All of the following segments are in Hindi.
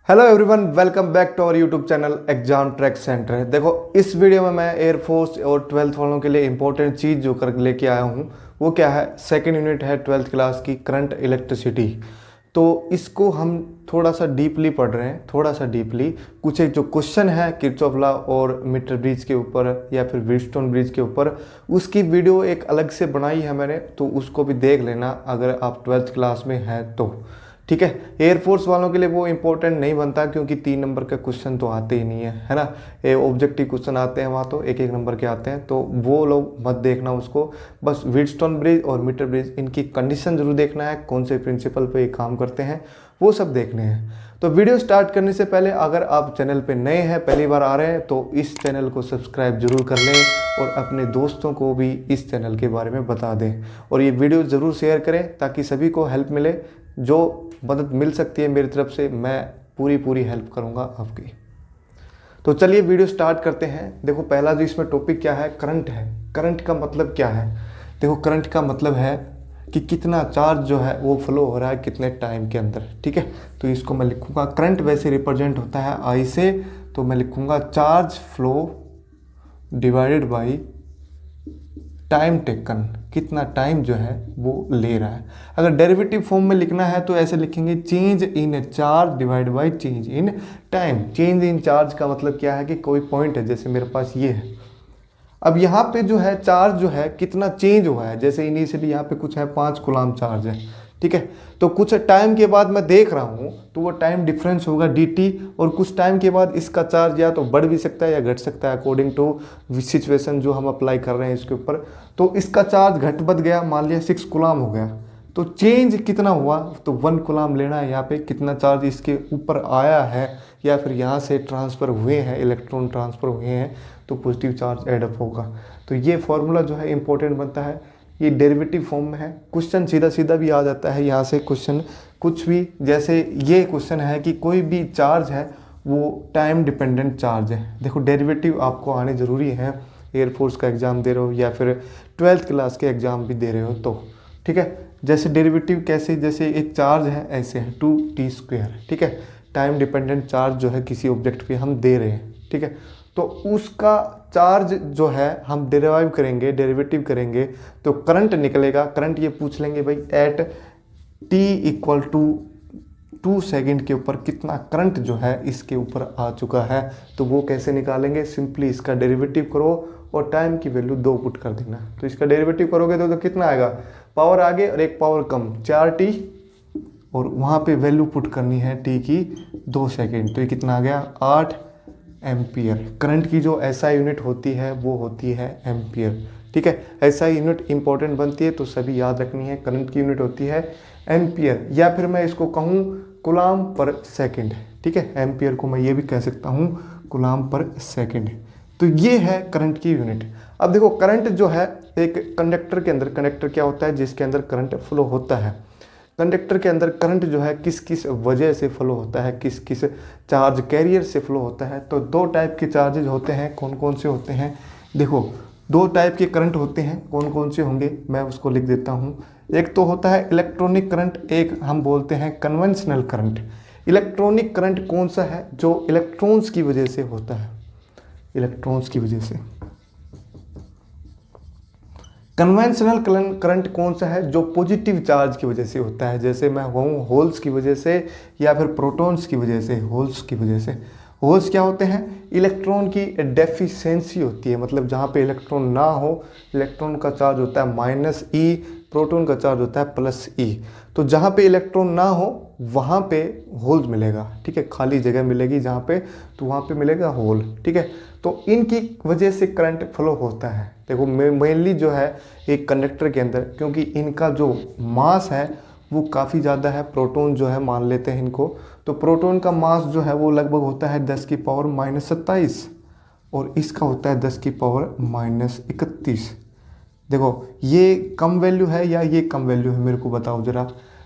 Hello everyone, welcome back to our YouTube channel Exam Track Centre. देखो, इस वीडियो में मैं एयरफोर्स और 12th वालों के लिए इंपॉर्टेंट चीज़ जो कर लेके आया हूँ वो क्या है। सेकंड यूनिट है 12th क्लास की करंट इलेक्ट्रिसिटी। तो इसको हम थोड़ा सा डीपली पढ़ रहे हैं, थोड़ा सा डीपली। कुछ एक जो क्वेश्चन है किरचॉफ लॉ और मीटर ब्रिज के ऊपर या फिर व्हीटस्टोन ब्रिज के ऊपर, उसकी वीडियो एक अलग से बनाई है मैंने, तो उसको भी देख लेना अगर आप 12th क्लास में हैं तो। ठीक है। एयरफोर्स वालों के लिए वो इंपॉर्टेंट नहीं बनता क्योंकि 3 नंबर का क्वेश्चन तो आते ही नहीं है ना। ये ऑब्जेक्टिव क्वेश्चन आते हैं वहाँ, तो एक एक नंबर के आते हैं, तो वो लोग मत देखना उसको। बस व्हीटस्टोन ब्रिज और मीटर ब्रिज, इनकी कंडीशन जरूर देखना है, कौन से प्रिंसिपल पे ये काम करते हैं वो सब देखने हैं। तो वीडियो स्टार्ट करने से पहले अगर आप चैनल पे नए हैं, पहली बार आ रहे हैं, तो इस चैनल को सब्सक्राइब जरूर कर लें और अपने दोस्तों को भी इस चैनल के बारे में बता दें। और ये वीडियो ज़रूर शेयर करें ताकि सभी को हेल्प मिले। जो मदद मिल सकती है मेरी तरफ से, मैं पूरी हेल्प करूंगा आपकी। तो चलिए वीडियो स्टार्ट करते हैं। देखो, पहला जो इसमें टॉपिक क्या है, करंट है। करंट का मतलब क्या है? देखो, करंट का मतलब है कि कितना चार्ज जो है वो फ्लो हो रहा है कितने टाइम के अंदर। ठीक है, तो इसको मैं लिखूंगा, करंट वैसे रिप्रेजेंट होता है आई से, तो मैं लिखूंगा charge flow divided by time taken, कितना टाइम जो है वो ले रहा है। अगर डेरिवेटिव फॉर्म में लिखना है तो ऐसे लिखेंगे, change in charge divide by change in time. Change in charge का मतलब क्या है कि कोई पॉइंट है, जैसे मेरे पास ये है, अब यहाँ पे जो है चार्ज जो है कितना चेंज हुआ है। जैसे इनिशियली यहाँ पे कुछ है 5 कूलम्ब चार्ज है, ठीक है, तो कुछ टाइम के बाद मैं देख रहा हूँ तो वो टाइम डिफरेंस होगा dt, और कुछ टाइम के बाद इसका चार्ज या तो बढ़ भी सकता है या घट सकता है अकॉर्डिंग टू सिचुएशन जो हम अप्लाई कर रहे हैं इसके ऊपर। तो इसका चार्ज घट बढ़ गया, मान लिया 6 कूलम्ब हो गया, तो चेंज कितना हुआ, तो 1 कूलम्ब लेना है। यहाँ पे कितना चार्ज इसके ऊपर आया है या फिर यहाँ से ट्रांसफ़र हुए हैं, इलेक्ट्रॉन ट्रांसफ़र हुए हैं, तो पॉजिटिव चार्ज एडअप होगा। तो ये फॉर्मूला जो है इंपॉर्टेंट बनता है, ये डेरिवेटिव फॉर्म में है। क्वेश्चन सीधा सीधा भी आ जाता है यहाँ से क्वेश्चन, कुछ भी। जैसे ये क्वेश्चन है कि कोई भी चार्ज है वो टाइम डिपेंडेंट चार्ज है। देखो, डेरिवेटिव आपको आने ज़रूरी है, एयरफोर्स का एग्ज़ाम दे रहे हो या फिर 12th क्लास के एग्ज़ाम भी दे रहे हो तो। ठीक है, जैसे डेरिवेटिव कैसे, जैसे एक चार्ज है ऐसे है 2t²। ठीक है, टाइम डिपेंडेंट चार्ज जो है किसी ऑब्जेक्ट पे हम दे रहे हैं, ठीक है, तो उसका चार्ज जो है हम डेरिवाइव करेंगे, डेरिवेटिव करेंगे, तो करंट निकलेगा। करंट ये पूछ लेंगे भाई, at t equal to 2 second के ऊपर कितना करंट जो है इसके ऊपर आ चुका है। तो वो कैसे निकालेंगे, सिंपली इसका डेरिवेटिव करो और टाइम की वैल्यू 2 पुट कर देना। तो इसका डेरिवेटिव करोगे तो कितना आएगा, पावर आगे और एक पावर कम, 4t, और वहाँ पे वैल्यू पुट करनी है t की 2 सेकेंड, तो ये कितना आ गया, 8 एम्पियर। करंट की जो एसआई यूनिट होती है वो होती है एम्पियर। ठीक है, एसआई यूनिट इंपॉर्टेंट बनती है तो सभी याद रखनी है। करंट की यूनिट होती है एम्पियर, या फिर मैं इसको कहूँ कूलम्ब पर सेकंड। ठीक है, एम्पियर को मैं ये भी कह सकता हूँ कूलम्ब पर सेकंड। तो ये है करंट की यूनिट। अब देखो, करंट जो है एक कंडक्टर के अंदर, कंडक्टर क्या होता है, जिसके अंदर करंट फ्लो होता है। कंडक्टर के अंदर करंट जो है किस किस वजह से फ्लो होता है, किस किस चार्ज कैरियर से फ्लो होता है। तो 2 टाइप के चार्जेज होते हैं, कौन कौन से होते हैं। देखो, 2 टाइप के करंट होते हैं, कौन कौन से होंगे मैं उसको लिख देता हूँ। एक तो होता है इलेक्ट्रॉनिक करंट, एक हम बोलते हैं कन्वेंशनल करंट। इलेक्ट्रॉनिक करंट कौन सा है, जो इलेक्ट्रॉन्स की वजह से होता है, इलेक्ट्रॉन्स की वजह से। कन्वेंशनल करंट कौन सा है, जो पॉजिटिव चार्ज की वजह से होता है। जैसे मैं कहूँ होल्स की वजह से या फिर प्रोटॉन्स की वजह से, होल्स की वजह से। होल्स क्या होते हैं, इलेक्ट्रॉन की डेफिशिएंसी होती है, मतलब जहाँ पे इलेक्ट्रॉन ना हो, इलेक्ट्रॉन का चार्ज होता है -e, प्रोटॉन का चार्ज होता है +e। तो जहाँ पे इलेक्ट्रॉन ना हो वहाँ पे होल मिलेगा, ठीक है, खाली जगह मिलेगी जहाँ पे, तो वहाँ पे मिलेगा होल। ठीक है, तो इनकी वजह से करंट फ्लो होता है। देखो, मेनली जो है एक कंडक्टर के अंदर, क्योंकि इनका जो मास है वो काफ़ी ज़्यादा है, प्रोटॉन जो है मान लेते हैं इनको, तो प्रोटॉन का मास जो है वो लगभग होता है 10 की पावर -27, और इसका होता है 10 की पावर -31। देखो, ये कम वैल्यू है या ये कम वैल्यू है, मेरे को बताओ ज़रा।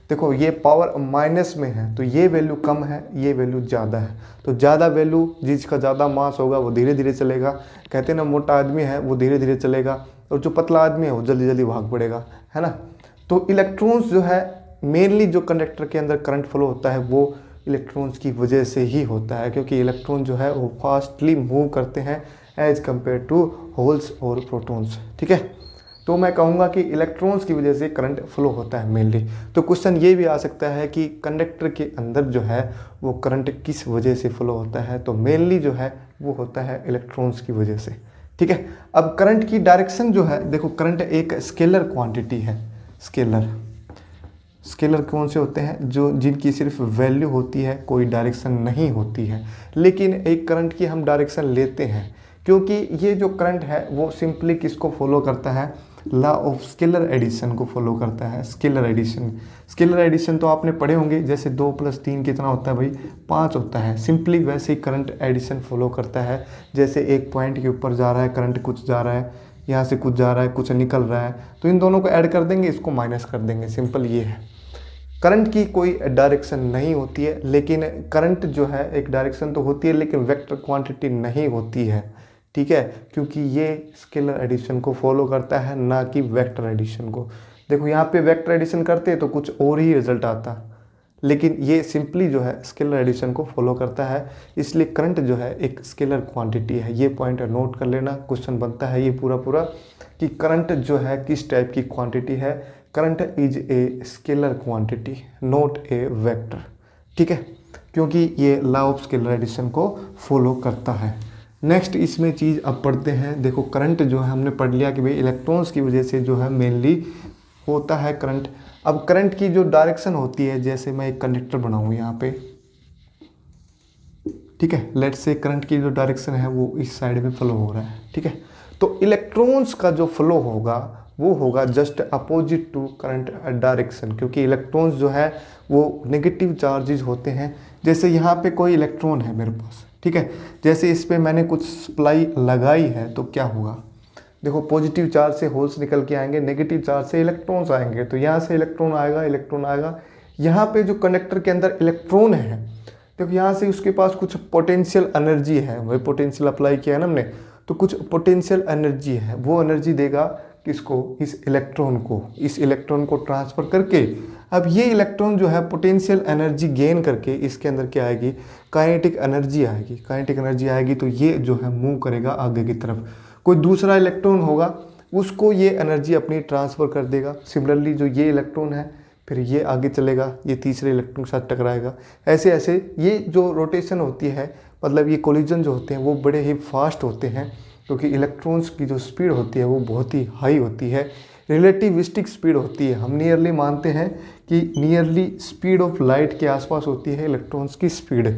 देखो, ये पावर माइनस में है तो ये वैल्यू कम है, ये वैल्यू ज़्यादा है। तो ज़्यादा वैल्यू, जिसका ज़्यादा मास होगा वो धीरे धीरे चलेगा। कहते हैं ना, मोटा आदमी है वो धीरे धीरे चलेगा, और जो पतला आदमी है वो जल्दी जल्दी भाग पड़ेगा, है ना। तो इलेक्ट्रॉन्स जो है, मेनली जो कंडक्टर के अंदर करंट फ्लो होता है वो इलेक्ट्रॉन्स की वजह से ही होता है, क्योंकि इलेक्ट्रॉन जो है वो फास्टली मूव करते हैं एज कम्पेयर टू होल्स और प्रोटॉन्स। ठीक है, तो मैं कहूँगा कि इलेक्ट्रॉन्स की वजह से करंट फ्लो होता है मेनली। तो क्वेश्चन ये भी आ सकता है कि कंडक्टर के अंदर जो है वो करंट किस वजह से फ्लो होता है, तो मेनली जो है वो होता है इलेक्ट्रॉन्स की वजह से। ठीक है, अब करंट की डायरेक्शन जो है, देखो करंट एक स्केलर क्वांटिटी है। स्केलर कौन से होते हैं? जो जिनकी सिर्फ वैल्यू होती है, कोई डायरेक्शन नहीं होती है। लेकिन एक करंट की हम डायरेक्शन लेते हैं, क्योंकि ये जो करंट है वो सिंपली किसको फॉलो करता है? लॉ ऑफ स्केलर एडिशन को फॉलो करता है। स्केलर एडिशन तो आपने पढ़े होंगे, जैसे 2 + 3 कितना होता है भाई? 5 होता है। सिंपली वैसे ही करंट एडिशन फॉलो करता है। जैसे एक पॉइंट के ऊपर जा रहा है करंट, कुछ जा रहा है, यहाँ से कुछ जा रहा है, कुछ निकल रहा है, तो इन दोनों को ऐड कर देंगे, इसको माइनस कर देंगे। सिंपल ये है। करंट की कोई डायरेक्शन नहीं होती है, लेकिन करंट जो है एक डायरेक्शन तो होती है, लेकिन वेक्टर क्वांटिटी नहीं होती है। ठीक है, क्योंकि ये स्केलर एडिशन को फॉलो करता है, ना कि वेक्टर एडिशन को। देखो यहाँ पे वेक्टर एडिशन करते तो कुछ और ही रिजल्ट आता, लेकिन ये सिंपली जो है स्केलर एडिशन को फॉलो करता है। इसलिए करंट जो है एक स्केलर क्वांटिटी है। ये पॉइंट नोट कर लेना, क्वेश्चन बनता है ये पूरा कि करंट जो है किस टाइप की क्वांटिटी है। Current is a scalar quantity, not a vector. ठीक है, क्योंकि ये लॉ ऑफ स्केलर एडिशन को फॉलो करता है। नेक्स्ट इसमें चीज़ अब पढ़ते हैं। देखो करंट जो है हमने पढ़ लिया कि भाई इलेक्ट्रॉन्स की वजह से जो है मेनली होता है करंट। अब करंट की जो डायरेक्शन होती है, जैसे मैं एक कंडक्टर बनाऊँ यहाँ पे, ठीक है, लेट्स से करंट की जो डायरेक्शन है वो इस साइड में फ्लो हो रहा है। ठीक है, तो इलेक्ट्रॉन्स का जो फ्लो होगा वो होगा just opposite to current direction, क्योंकि इलेक्ट्रॉन्स जो है वो नेगेटिव चार्जेस होते हैं। जैसे यहाँ पे कोई इलेक्ट्रॉन है मेरे पास, ठीक है, जैसे इस पे मैंने कुछ सप्लाई लगाई है, तो क्या होगा? देखो पॉजिटिव चार्ज से होल्स निकल के आएंगे, नेगेटिव चार्ज से इलेक्ट्रॉन्स आएंगे, तो यहाँ से इलेक्ट्रॉन आएगा। यहाँ पे जो कंडक्टर के अंदर इलेक्ट्रॉन है, देखो यहाँ से उसके पास कुछ पोटेंशियल एनर्जी है, वही पोटेंशियल अप्लाई किया है ना हमने, तो कुछ पोटेंशियल एनर्जी है, वो एनर्जी देगा किसको? इस इलेक्ट्रॉन को ट्रांसफ़र करके। अब ये इलेक्ट्रॉन जो है पोटेंशियल एनर्जी गेन करके इसके अंदर क्या आएगी? काइनेटिक एनर्जी आएगी। तो ये जो है मूव करेगा आगे की तरफ। कोई दूसरा इलेक्ट्रॉन होगा, उसको ये एनर्जी अपनी ट्रांसफ़र कर देगा। सिमिलरली जो ये इलेक्ट्रॉन है, फिर ये आगे चलेगा, ये तीसरे इलेक्ट्रॉन के साथ टकराएगा। ऐसे ये जो रोटेशन होती है, मतलब ये कोलिजन जो होते हैं वो बड़े ही फास्ट होते हैं, क्योंकि इलेक्ट्रॉन्स की जो स्पीड होती है वो बहुत ही हाई होती है, रिलेटिविस्टिक स्पीड होती है। हम नियरली मानते हैं कि नियरली स्पीड ऑफ लाइट के आसपास होती है इलेक्ट्रॉन्स की स्पीड,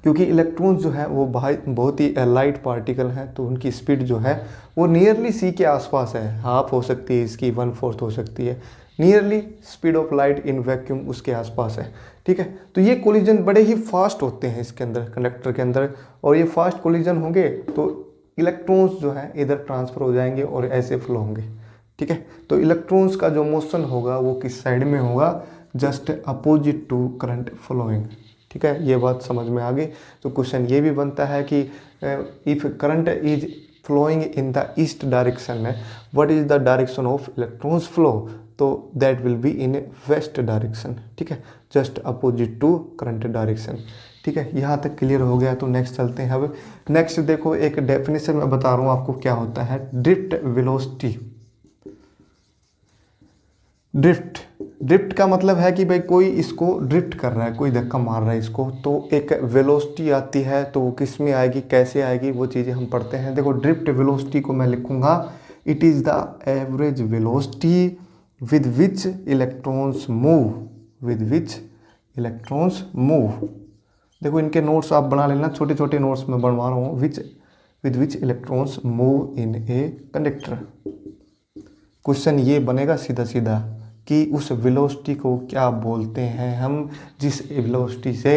क्योंकि इलेक्ट्रॉन्स जो है वो बहुत ही लाइट पार्टिकल हैं, तो उनकी स्पीड जो है वो नियरली सी के आसपास है। हाफ हो सकती है इसकी, 1/4 हो सकती है। Nearly speed of light in vacuum उसके आसपास है। ठीक है, तो ये कोलिजन बड़े ही फास्ट होते हैं इसके अंदर, कंडक्टर के अंदर, और ये फास्ट कोलिजन होंगे तो इलेक्ट्रॉन्स जो है इधर ट्रांसफ़र हो जाएंगे और ऐसे फ्लो होंगे। ठीक है, तो इलेक्ट्रॉन्स का जो मोशन होगा वो किस साइड में होगा? Just opposite to current flowing. ठीक है, ये बात समझ में आ गई। तो क्वेश्चन ये भी बनता है कि if current is flowing in the east direction है, what is the direction of electrons flow? तो that will be in west direction. ठीक है, just opposite to current direction. ठीक है, यहाँ तक क्लियर हो गया। तो नेक्स्ट चलते हैं। अब नेक्स्ट देखो, एक डेफिनेशन मैं बता रहा हूँ आपको क्या होता है ड्रिफ्ट वेलोसिटी। ड्रिफ्ट का मतलब है कि भाई कोई इसको ड्रिफ्ट कर रहा है, कोई धक्का मार रहा है इसको, तो एक वेलोसिटी आती है, तो वो किस में आएगी, कैसे आएगी, वो चीज़ें हम पढ़ते हैं। देखो ड्रिफ्ट वेलोसिटी को मैं लिखूंगा, it is the average velocity with which electrons move। देखो इनके नोट्स आप बना लेना, छोटे छोटे नोट्स में बनवा रहा हूँ। with which electrons move in a conductor। Question ये बनेगा सीधा कि उस वेलोसिटी को क्या बोलते हैं हम, जिस वेलोसिटी से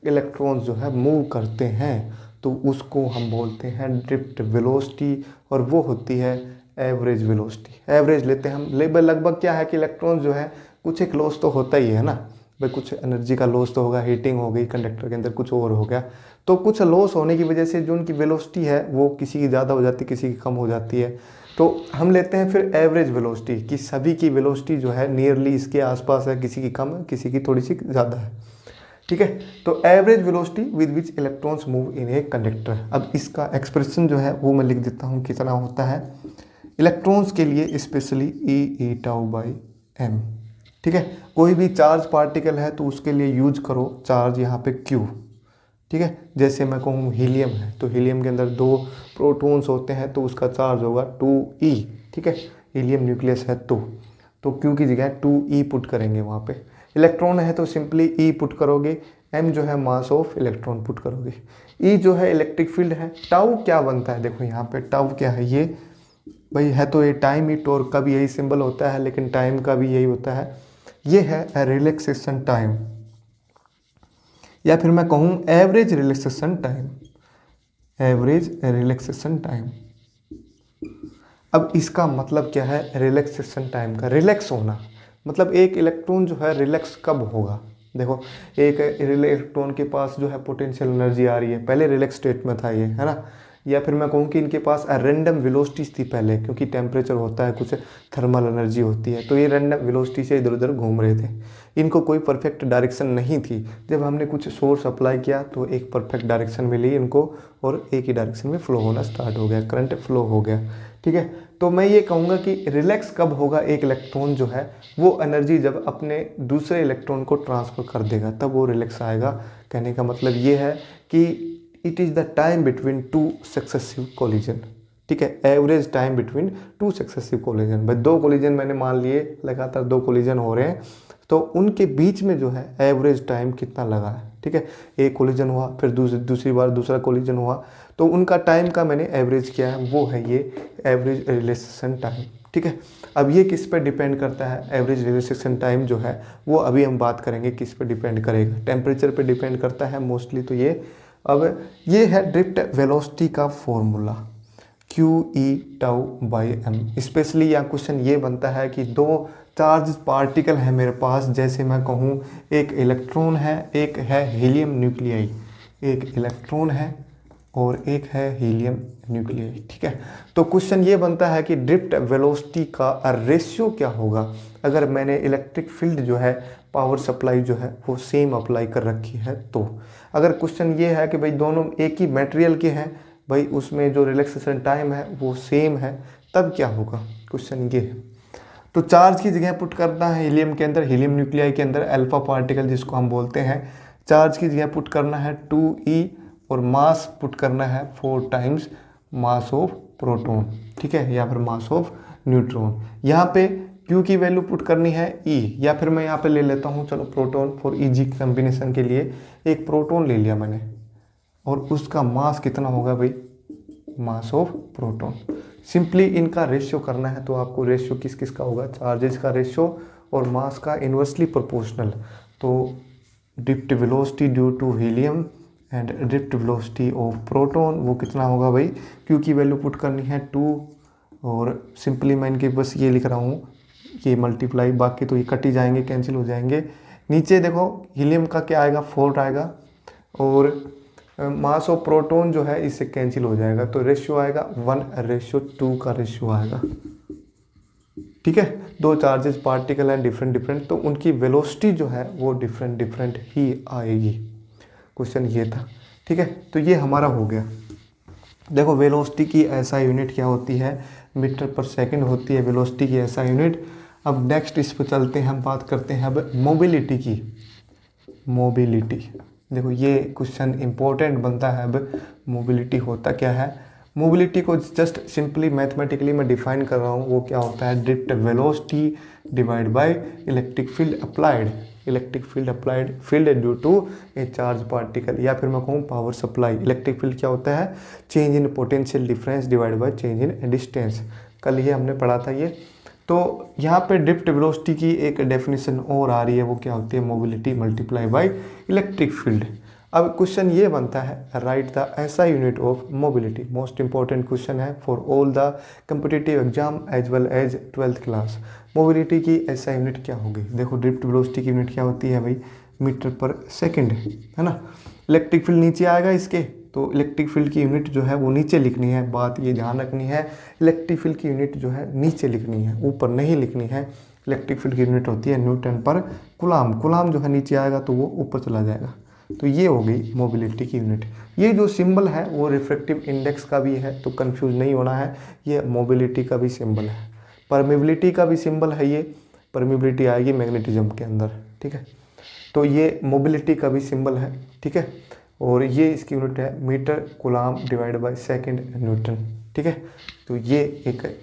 इलेक्ट्रॉन्स जो है मूव करते हैं, तो उसको हम बोलते हैं ड्रिफ्ट वेलोसिटी, और वो होती है एवरेज वेलोसिटी। एवरेज लेते हैं हम, लेवल लगभग क्या है कि इलेक्ट्रॉन जो है कुछ एक लॉस तो होता ही है ना भाई, कुछ एनर्जी का लॉस तो होगा, हीटिंग हो गई कंडक्टर के अंदर, कुछ और हो गया, तो कुछ लॉस होने की वजह से जो उनकी वेलोसिटी है वो किसी की ज़्यादा हो जाती है, किसी की कम हो जाती है। तो हम लेते हैं फिर एवरेज वेलोसिटी, कि सभी की वेलोसिटी जो है नियरली इसके आसपास है, किसी की कम है, किसी की थोड़ी सी ज़्यादा है। ठीक है। तो average velocity with which electrons move in a conductor. अब इसका एक्सप्रेशन जो है वो मैं लिख देता हूँ कितना होता है इलेक्ट्रॉन्स के लिए, specially e tau by m. ठीक है, कोई भी चार्ज पार्टिकल है तो उसके लिए यूज करो चार्ज यहाँ पे क्यू। ठीक है, जैसे मैं कहूँ हीलियम है तो हीलियम के अंदर 2 प्रोटॉन्स होते हैं तो उसका चार्ज होगा 2e। ठीक है, हीलियम न्यूक्लियस है तो क्यू की जगह 2e पुट करेंगे वहाँ पे। इलेक्ट्रॉन है तो सिंपली e पुट करोगे, m जो है मास ऑफ इलेक्ट्रॉन पुट करोगे, e जो है इलेक्ट्रिक फील्ड है। टाउ क्या बनता है, देखो यहाँ पे टाउ क्या है, ये भाई है तो ये टाइम ही, टोर का भी यही सिंबल होता है लेकिन टाइम का भी यही होता है। ये है रिलैक्सेशन टाइम, या फिर मैं कहूँ average relaxation time, average relaxation time. अब इसका मतलब क्या है रिलैक्सेशन टाइम का, रिलैक्स होना, मतलब एक इलेक्ट्रॉन जो है रिलैक्स कब होगा। देखो एक इलेक्ट्रॉन के पास जो है पोटेंशियल एनर्जी आ रही है, पहले रिलैक्स स्टेट में था ये, है ना। या फिर मैं कहूँ कि इनके पास रैंडम वेलोसिटीज थी पहले, क्योंकि टेम्परेचर होता है, कुछ थर्मल एनर्जी होती है, तो ये रैंडम वेलोसिटी से इधर उधर घूम रहे थे। इनको कोई परफेक्ट डायरेक्शन नहीं थी। जब हमने कुछ सोर्स अप्लाई किया तो एक परफेक्ट डायरेक्शन मिली इनको और एक ही डायरेक्शन में फ्लो होना स्टार्ट हो गया, करंट फ्लो हो गया। ठीक है, तो मैं ये कहूँगा कि रिलैक्स कब होगा एक इलेक्ट्रॉन जो है, वो एनर्जी जब अपने दूसरे इलेक्ट्रॉन को ट्रांसफ़र कर देगा तब वो रिलैक्स आएगा। कहने का मतलब ये है कि it is the time between 2 successive collision. ठीक है, average time between 2 successive collision. भाई 2 कोलिजन मैंने मान लिए, लगातार 2 कोलिजन हो रहे हैं तो उनके बीच में जो है एवरेज टाइम कितना लगा है। ठीक है, एक कोलिजन हुआ, फिर दूसरी बार दूसरा कोलिजन हुआ, तो उनका टाइम का मैंने एवरेज किया है, वो है ये एवरेज रिलैक्सेशन टाइम। ठीक है, अब ये किस पे डिपेंड करता है, एवरेज रिलैक्सेशन टाइम जो है वो अभी हम बात करेंगे किस पे डिपेंड करेगा। टेम्परेचर पे डिपेंड करता है मोस्टली तो ये। अब ये है ड्रिफ्ट वेलोसिटी का formula q e tau by m. Specially यहाँ क्वेश्चन ये बनता है कि 2 चार्ज पार्टिकल है मेरे पास, जैसे मैं कहूँ एक इलेक्ट्रॉन है, एक है हीलियम न्यूक्लियाई, एक इलेक्ट्रॉन है और एक है हीलियम न्यूक्लियाई। ठीक है, तो क्वेश्चन ये बनता है कि ड्रिफ्ट वेलोसिटी का रेशियो क्या होगा अगर मैंने इलेक्ट्रिक फील्ड जो है, पावर सप्लाई जो है वो सेम अप्लाई कर रखी है। तो अगर क्वेश्चन ये है कि भाई दोनों एक ही मटेरियल के हैं, भाई उसमें जो रिलैक्सेशन टाइम है वो सेम है, तब क्या होगा, क्वेश्चन ये है। तो चार्ज की जगह पुट करना है हीलियम के अंदर, हीलियम न्यूक्लियाई के अंदर अल्फा पार्टिकल जिसको हम बोलते हैं, चार्ज की जगह पुट करना है 2e और मास पुट करना है 4 टाइम्स मास ऑफ प्रोटॉन। ठीक है, या फिर मास ऑफ न्यूट्रॉन। यहाँ पे Q की वैल्यू पुट करनी है E, या फिर मैं यहाँ पे ले लेता हूँ चलो प्रोटॉन फॉर इजी कॉम्बिनेशन के लिए एक प्रोटॉन ले लिया मैंने, और उसका मास कितना होगा भाई, मास ऑफ प्रोटॉन। सिंपली इनका रेशियो करना है, तो आपको रेशियो किस किस का होगा, चार्जेस का रेशियो और मास का इन्वर्सली प्रोपोर्शनल। तो drift velocity due to helium and drift velocity of proton वो कितना होगा भाई, क्यू की वैल्यू पुट करनी है 2 और सिंपली मैं इनके बस ये लिख रहा हूँ, ये मल्टीप्लाई, बाकी तो ये कट ही जाएंगे, कैंसिल हो जाएंगे। नीचे देखो हीलियम का क्या आएगा, 4 आएगा और मास ऑफ प्रोटॉन जो है इससे कैंसिल हो जाएगा, तो रेशियो आएगा 1:2 का रेशियो आएगा। ठीक है, 2 चार्जेस पार्टिकल हैं डिफरेंट, तो उनकी वेलोसिटी जो है वो डिफरेंट ही आएगी। क्वेश्चन ये था। ठीक है, तो ये हमारा हो गया। देखो वेलोसिटी की ऐसा यूनिट क्या होती है, मीटर पर सेकंड होती है वेलोसिटी की ऐसा यूनिट। अब नेक्स्ट इस पर चलते हैं, हम बात करते हैं अब मोबिलिटी की। मोबिलिटी, देखो ये क्वेश्चन इंपॉर्टेंट बनता है। अब मोबिलिटी होता क्या है, मोबिलिटी को जस्ट सिंपली मैथमेटिकली मैं डिफाइन कर रहा हूँ, वो क्या होता है, drift velocity divide by electric field applied, electric field applied field due to a charge particle, या फिर मैं कहूँ पावर सप्लाई। इलेक्ट्रिक फील्ड क्या होता है, change in potential difference divide by change in distance. कल ये हमने पढ़ा था ये। तो यहाँ पे ड्रिफ्ट वेलोसिटी की एक डेफिनेशन और आ रही है, वो क्या होती है, mobility multiply by electric field. अब क्वेश्चन ये बनता है, write the SI unit of mobility. Most important question है for all the competitive exam as well as 12th class. Mobility की ऐसा यूनिट क्या होगी, देखो ड्रिफ्ट वेलोसिटी की यूनिट क्या होती है भाई, मीटर पर सेकंड, है ना। इलेक्ट्रिक फील्ड नीचे आएगा इसके, तो इलेक्ट्रिक फील्ड की यूनिट जो है वो नीचे लिखनी है। बात ये ध्यान रखनी है, इलेक्ट्रिक फील्ड की यूनिट जो है नीचे लिखनी है, ऊपर नहीं लिखनी है। इलेक्ट्रिक फील्ड की यूनिट होती है न्यूटन पर कूलाम। कूलाम जो है नीचे आएगा तो वो ऊपर चला जाएगा। तो ये हो गई मोबिलिटी की यूनिट। ये जो सिंबल है वो रिफ्रैक्टिव इंडेक्स का भी है, तो कंफ्यूज नहीं होना है, ये मोबिलिटी का भी सिंबल है। परमिबिलिटी का भी सिंबल है ये, परमिबिलिटी आएगी मैग्नेटिज्म के अंदर, ठीक है। तो ये मोबिलिटी का भी सिंबल है, ठीक है। और ये इसकी यूनिट है metre coulomb divide by second newton, ठीक है। तो ये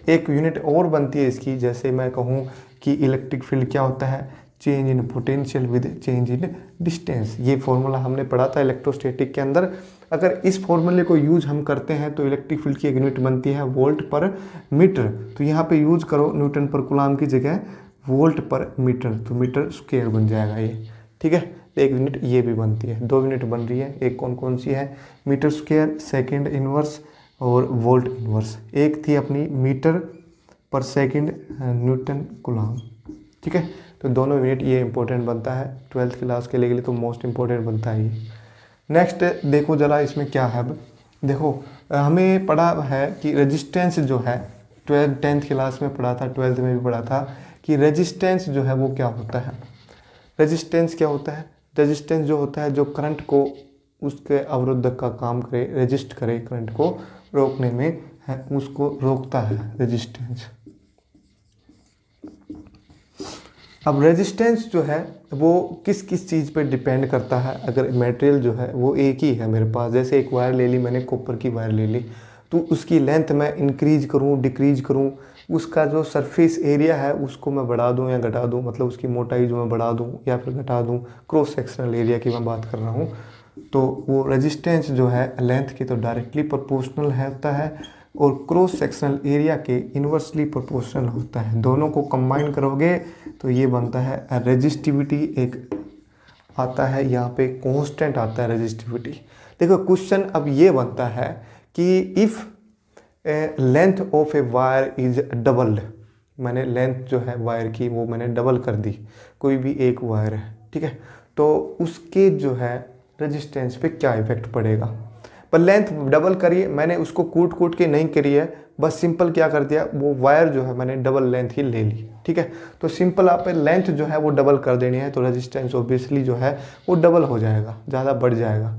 एक यूनिट और बनती है इसकी, जैसे मैं कहूँ कि इलेक्ट्रिक फील्ड क्या होता है, change in potential with change in distance. ये फॉर्मूला हमने पढ़ा था इलेक्ट्रोस्टैटिक के अंदर। अगर इस फॉर्मूले को यूज हम करते हैं तो इलेक्ट्रिक फील्ड की एक यूनिट बनती है वोल्ट पर मीटर। तो यहाँ पे यूज करो न्यूटन पर कूलाम की जगह वोल्ट पर मीटर, तो मीटर स्क्वायर बन जाएगा ये, ठीक है। तो एक यूनिट ये भी बनती है, 2 यूनिट बन रही है। एक कौन कौन सी है, मीटर स्क्वायर, सेकेंड इनवर्स और वोल्ट इनवर्स। एक थी अपनी मीटर पर सेकेंड न्यूटन कूलाम, ठीक है। तो दोनों यूनिट ये इंपॉर्टेंट बनता है 12th क्लास के लिए तो मोस्ट इंपॉर्टेंट बनता है ये। नेक्स्ट देखो जरा इसमें क्या है। अब देखो हमें पढ़ा है कि रेजिस्टेंस जो है 10th क्लास में पढ़ा था, 12th में भी पढ़ा था कि रेजिस्टेंस जो है वो क्या होता है। रेजिस्टेंस क्या होता है, रेजिस्टेंस जो होता है जो करंट को उसके अवरोधक का काम करे, रेजिस्ट करे, करंट को रोकने में है, उसको रोकता है रेजिस्टेंस। अब रेजिस्टेंस जो है वो किस किस चीज़ पे डिपेंड करता है। अगर मटेरियल जो है वो एक ही है मेरे पास, जैसे एक वायर ले ली मैंने, कॉपर की वायर ले ली, तो उसकी लेंथ मैं इंक्रीज करूँ डिक्रीज करूँ, उसका जो सरफेस एरिया है उसको मैं बढ़ा दूँ या घटा दूँ, मतलब उसकी मोटाई जो मैं बढ़ा दूँ या फिर घटा दूँ, क्रॉस सेक्शनल एरिया की मैं बात कर रहा हूँ, तो वो रेजिस्टेंस जो है लेंथ के तो डायरेक्टली प्रोपोर्शनल होता है और क्रॉस सेक्शनल एरिया के इन्वर्सली प्रोपोर्शनल होता है। दोनों को कंबाइन करोगे तो ये बनता है रेजिस्टिविटी। एक आता है यहाँ पे कांस्टेंट आता है रेजिस्टिविटी। देखो क्वेश्चन अब ये बनता है कि if length of a wire is doubled, मैंने लेंथ जो है वायर की वो मैंने डबल कर दी, कोई भी एक वायर है, ठीक है, तो उसके जो है रेजिस्टेंस पे क्या इफेक्ट पड़ेगा। पर लेंथ डबल करिए, मैंने उसको कूट कूट के नहीं करी है, बस सिंपल क्या कर दिया, वो वायर जो है मैंने डबल लेंथ ही ले ली, ठीक है। तो सिंपल आप लेंथ जो है वो डबल कर देनी है, तो रेजिस्टेंस ऑब्वियसली जो है वो डबल हो जाएगा, ज़्यादा बढ़ जाएगा।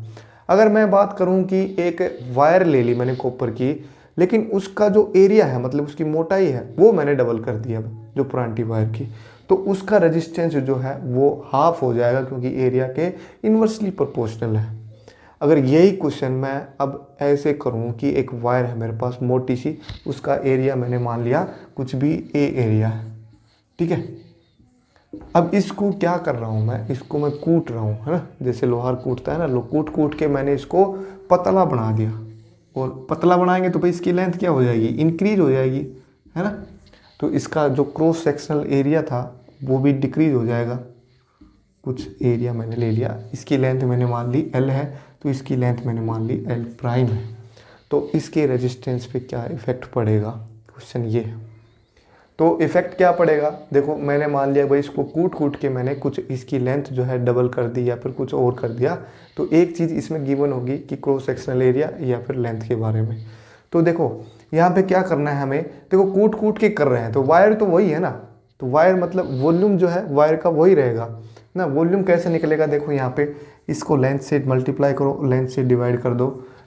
अगर मैं बात करूं कि एक वायर ले ली मैंने कॉपर की, लेकिन उसका जो एरिया है मतलब उसकी मोटाई है वो मैंने डबल कर दिया जो पुरानी वायर की, तो उसका रेजिस्टेंस जो है वो हाफ हो जाएगा, क्योंकि एरिया के इन्वर्सली प्रोपोर्शनल है। अगर यही क्वेश्चन मैं अब ऐसे करूं कि एक वायर है मेरे पास मोटी सी, उसका एरिया मैंने मान लिया कुछ भी ए एरिया है, ठीक है। अब इसको क्या कर रहा हूं इसको मैं कूट रहा हूं, है ना, जैसे लोहार कूटता है ना, कूट कूट के मैंने इसको पतला बना दिया, और पतला बनाएंगे तो भाई इसकी लेंथ क्या हो जाएगी, इंक्रीज हो जाएगी, है ना। तो इसका जो क्रॉस सेक्शनल एरिया था वो भी डिक्रीज हो जाएगा। कुछ एरिया मैंने ले लिया, इसकी लेंथ मैंने मान ली L है, तो इसकी लेंथ मैंने मान ली L प्राइम है, तो इसके रेजिस्टेंस पे क्या इफेक्ट पड़ेगा, क्वेश्चन ये है। तो इफेक्ट क्या पड़ेगा, देखो मैंने मान लिया भाई इसको कूट कूट के मैंने कुछ इसकी लेंथ जो है डबल कर दी या फिर कुछ और कर दिया, तो एक चीज़ इसमें गिवन होगी कि क्रॉस सेक्शनल एरिया या फिर लेंथ के बारे में। तो देखो यहाँ पे क्या करना है हमें, देखो कूट कूट के कर रहे हैं तो वायर तो वही है ना, तो वायर मतलब वॉल्यूम जो है वायर का वही रहेगा ना। वॉल्यूम कैसे निकलेगा, देखो यहाँ पे इसको लेंथ से मल्टीप्लाई करो, लेंथ से डिवाइड कर दो,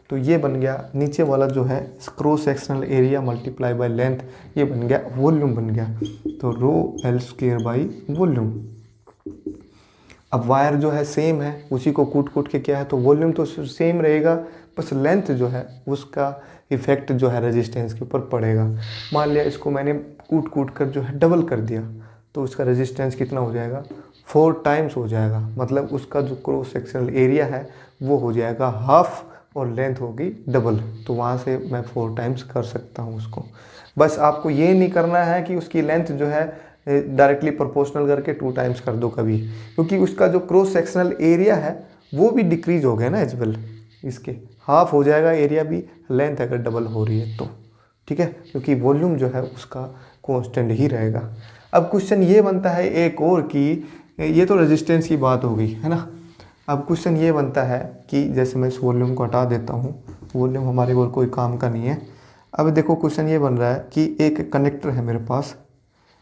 तो ये बन गया नीचे वाला जो है cross sectional area multiply by length, ये बन गया वॉल्यूम बन गया, तो रो L स्क्वायर बाई वॉल्यूम। अब वायर जो है सेम है, उसी को कूट कूट के क्या है, तो वॉल्यूम तो सेम रहेगा, बस लेंथ जो है उसका इफेक्ट जो है रेजिस्टेंस के ऊपर पड़ेगा। मान लिया इसको मैंने कूट कूट कर जो है डबल कर दिया, तो उसका रेजिस्टेंस कितना हो जाएगा, 4 टाइम्स हो जाएगा, मतलब उसका जो क्रॉस सेक्शनल एरिया है वो हो जाएगा हाफ और लेंथ होगी डबल, तो वहाँ से मैं 4 टाइम्स कर सकता हूँ उसको। बस आपको ये नहीं करना है कि उसकी लेंथ जो है डायरेक्टली प्रोपोर्शनल करके 2 टाइम्स कर दो कभी, क्योंकि उसका जो क्रॉस सेक्शनल एरिया है वो भी डिक्रीज हो गया ना एज वेल, इसके हाफ हो जाएगा एरिया भी, लेंथ अगर डबल हो रही है तो, ठीक है, क्योंकि वॉल्यूम जो है उसका कांस्टेंट ही रहेगा। अब क्वेश्चन ये बनता है एक और कि ये तो रेजिस्टेंस की बात हो गई है ना। अब क्वेश्चन ये बनता है कि जैसे मैं इस वॉल्यूम को हटा देता हूँ, वॉल्यूम हमारे और कोई काम का नहीं है। अब देखो क्वेश्चन ये बन रहा है कि एक कनेक्टर है मेरे पास,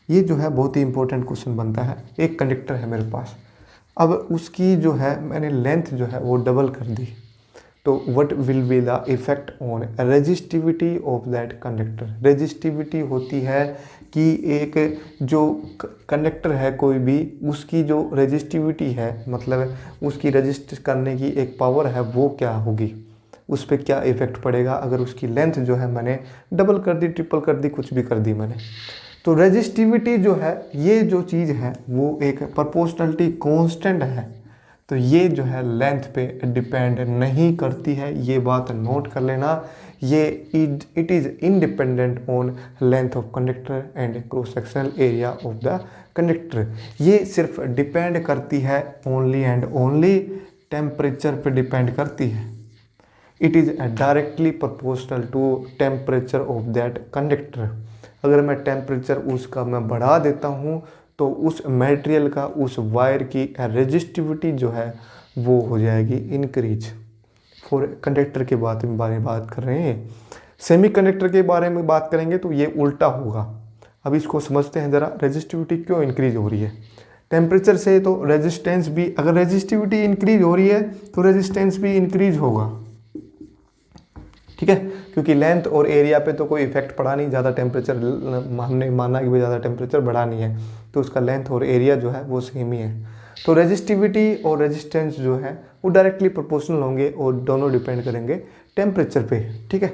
ये जो है बहुत ही इंपॉर्टेंट क्वेश्चन बनता है। एक कंडक्टर है मेरे पास, अब उसकी जो है मैंने लेंथ जो है वो डबल कर दी, तो what will be the effect on resistivity of that conductor. Resistivity होती है कि एक जो कंडक्टर है कोई भी, उसकी जो रेजिस्टिविटी है मतलब उसकी रेजिस्ट करने की एक पावर है, वो क्या होगी, उस पर क्या इफेक्ट पड़ेगा अगर उसकी लेंथ जो है मैंने डबल कर दी, ट्रिपल कर दी, कुछ भी कर दी मैंने। तो रेजिस्टिविटी जो है ये जो चीज़ है वो एक प्रोपोर्शनलिटी कांस्टेंट है, तो ये जो है लेंथ पे डिपेंड नहीं करती है, ये बात नोट कर लेना। ये it is independent on length of conductor and cross sectional area of the conductor. ये सिर्फ डिपेंड करती है ओनली एंड ओनली टेम्परेचर पे डिपेंड करती है। It is directly proportional to temperature of that conductor. अगर मैं टेम्परेचर उसका मैं बढ़ा देता हूँ तो उस मटेरियल का, उस वायर की रेजिस्टिविटी जो है वो हो जाएगी इंक्रीज। फॉर कंडक्टर के बारे में बात कर रहे हैं, सेमी कंडक्टर के बारे में बात करेंगे तो ये उल्टा होगा। अब इसको समझते हैं ज़रा, रेजिस्टिविटी क्यों इंक्रीज हो रही है टेम्परेचर से, तो रेजिस्टेंस भी, अगर रेजिस्टिविटी इंक्रीज हो रही है तो रेजिस्टेंस भी इंक्रीज होगा, ठीक है, क्योंकि लेंथ और एरिया पे तो कोई इफेक्ट पड़ा नहीं, ज़्यादा टेम्परेचर हमने माना कि भाई ज़्यादा टेम्परेचर बढ़ा नहीं है, तो उसका लेंथ और एरिया जो है वो सेम ही है। तो रेजिस्टिविटी और रेजिस्टेंस जो है वो डायरेक्टली प्रोपोर्शनल होंगे और दोनों डिपेंड करेंगे टेम्परेचर पे, ठीक है।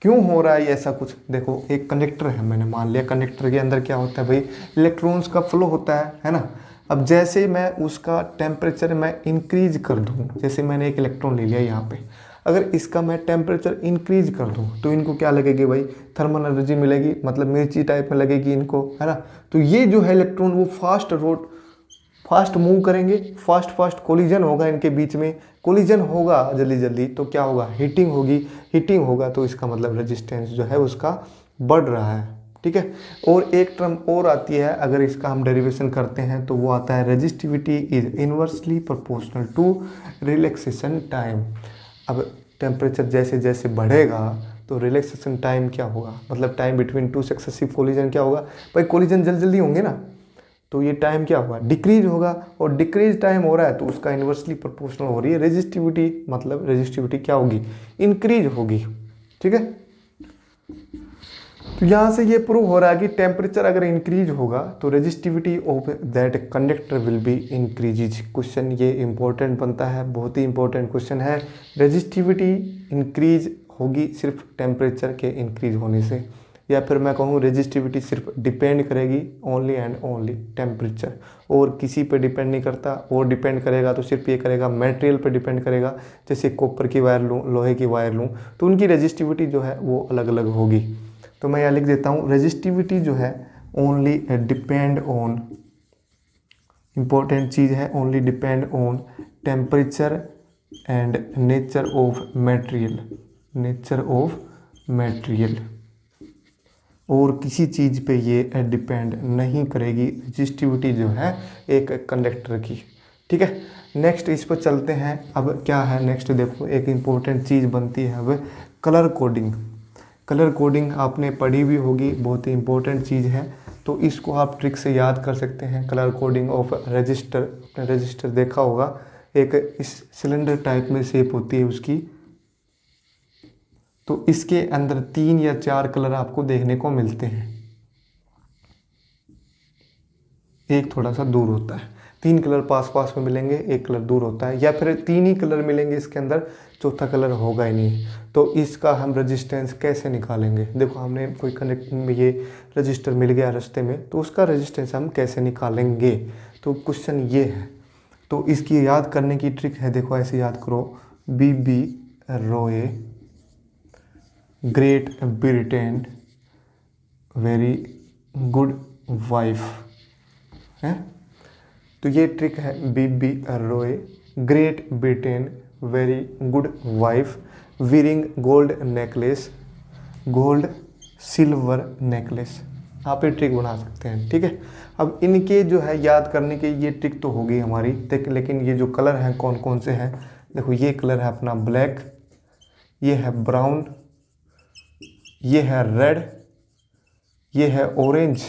क्यों हो रहा है ऐसा कुछ, देखो एक कंडक्टर है, मैंने मान लिया कंडक्टर के अंदर क्या होता है भाई, इलेक्ट्रॉन्स का फ्लो होता है ना। अब जैसे मैं उसका टेम्परेचर मैं इंक्रीज कर दूँ, जैसे मैंने एक इलेक्ट्रॉन ले लिया यहाँ पे, अगर इसका मैं टेम्परेचर इंक्रीज कर दूँ तो इनको क्या लगेगी भाई, थर्मल एनर्जी मिलेगी, मतलब मिर्ची टाइप में लगेगी इनको, है ना। तो ये जो है इलेक्ट्रॉन वो फास्ट मूव करेंगे, फास्ट कोलिजन होगा इनके बीच में, कोलिजन होगा जल्दी जल्दी तो क्या होगा, हीटिंग होगी, हीटिंग होगा तो इसका मतलब रेजिस्टेंस जो है उसका बढ़ रहा है, ठीक है। और एक टर्म और आती है, अगर इसका हम डेरिवेशन करते हैं तो वो आता है resistivity is inversely proportional to relaxation time. अब टेम्परेचर जैसे जैसे बढ़ेगा तो रिलैक्सेशन टाइम क्या होगा, मतलब time between two successive collision क्या होगा भाई, कोलिजन जल्दी जल्दी होंगे ना, तो ये टाइम क्या होगा, डिक्रीज होगा, और डिक्रीज टाइम हो रहा है तो उसका इन्वर्सली प्रोपोर्शनल हो रही है रेजिस्टिविटी, मतलब रेजिस्टिविटी क्या होगी, इंक्रीज होगी, ठीक है। तो यहाँ से ये प्रूव हो रहा है कि टेम्परेचर अगर इंक्रीज होगा तो resistivity of that conductor will be increase. Question ये इंपॉर्टेंट बनता है, बहुत ही इंपॉर्टेंट क्वेश्चन है। रेजिस्टिविटी इंक्रीज होगी सिर्फ टेम्परेचर के इंक्रीज होने से, या फिर मैं कहूँ रेजिस्टिविटी सिर्फ डिपेंड करेगी ओनली एंड ओनली टेम्परेचर, और किसी पे डिपेंड नहीं करता, और डिपेंड करेगा तो सिर्फ ये करेगा मटेरियल पे डिपेंड करेगा। जैसे कॉपर की वायर लूँ, लोहे की वायर लूँ, तो उनकी रेजिस्टिविटी जो है वो अलग अलग होगी। तो मैं यहाँ लिख देता हूँ, रेजिस्टिविटी जो है ओनली डिपेंड ऑन, इंपॉर्टेंट चीज़ है, only depend on temperature and nature of material, nature of material, और किसी चीज़ पे ये डिपेंड नहीं करेगी रेजिस्टिविटी जो है एक कंडक्टर की, ठीक है। नेक्स्ट इस पर चलते हैं। अब क्या है नेक्स्ट, देखो एक इम्पोर्टेंट चीज़ बनती है अब कलर कोडिंग। कलर कोडिंग आपने पढ़ी भी होगी, बहुत ही इंपॉर्टेंट चीज़ है, तो इसको आप ट्रिक से याद कर सकते हैं। कलर कोडिंग ऑफ रजिस्टर, आपने रजिस्टर देखा होगा, एक इस सिलेंडर टाइप में शेप होती है उसकी, तो इसके अंदर 3 या 4 कलर आपको देखने को मिलते हैं, एक थोड़ा सा दूर होता है, 3 कलर पास पास में मिलेंगे, एक कलर दूर होता है, या फिर 3 ही कलर मिलेंगे इसके अंदर, चौथा कलर होगा ही नहीं। तो इसका हम रेजिस्टेंस कैसे निकालेंगे, देखो हमने कोई कनेक्ट में ये रजिस्टर मिल गया रास्ते में, तो उसका रेजिस्टेंस हम कैसे निकालेंगे, तो क्वेश्चन ये है। तो इसकी याद करने की ट्रिक है, देखो ऐसे याद करो, B B Roy Great Britain very good wife है, तो ये ट्रिक है, B B Roy Great Britain very good wife wearing gold necklace, gold silver necklace, आप ये ट्रिक बना सकते हैं, ठीक है। अब इनके जो है याद करने के ये ट्रिक तो होगी हमारी, लेकिन ये जो कलर हैं कौन कौन से हैं, देखो ये कलर है अपना ब्लैक, ये है ब्राउन, ये है रेड, ये है ऑरेंज,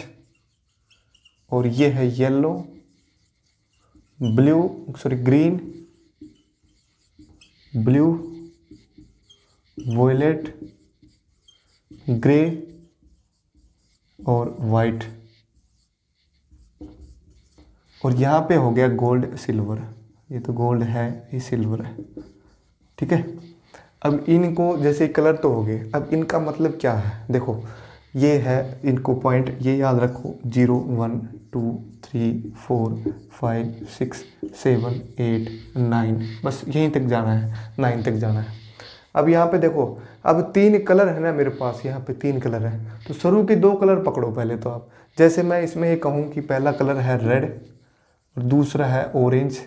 और ये है yellow, blue, sorry green, blue, violet, grey और वाइट। और यहाँ पे हो गया गोल्ड सिल्वर, ये तो गोल्ड है, ये सिल्वर है, ठीक है। अब इनको जैसे कलर तो हो गए, अब इनका मतलब क्या है, देखो ये है, इनको पॉइंट ये याद रखो, 0 1 2 3 4 5 6 7 8 9, बस यहीं तक जाना है, 9 तक जाना है। अब यहाँ पे देखो, अब 3 कलर है ना मेरे पास, यहाँ पे 3 कलर है, तो शुरू के 2 कलर पकड़ो पहले तो आप। जैसे मैं इसमें ये कहूँ कि पहला कलर है रेड, और दूसरा है ऑरेंज,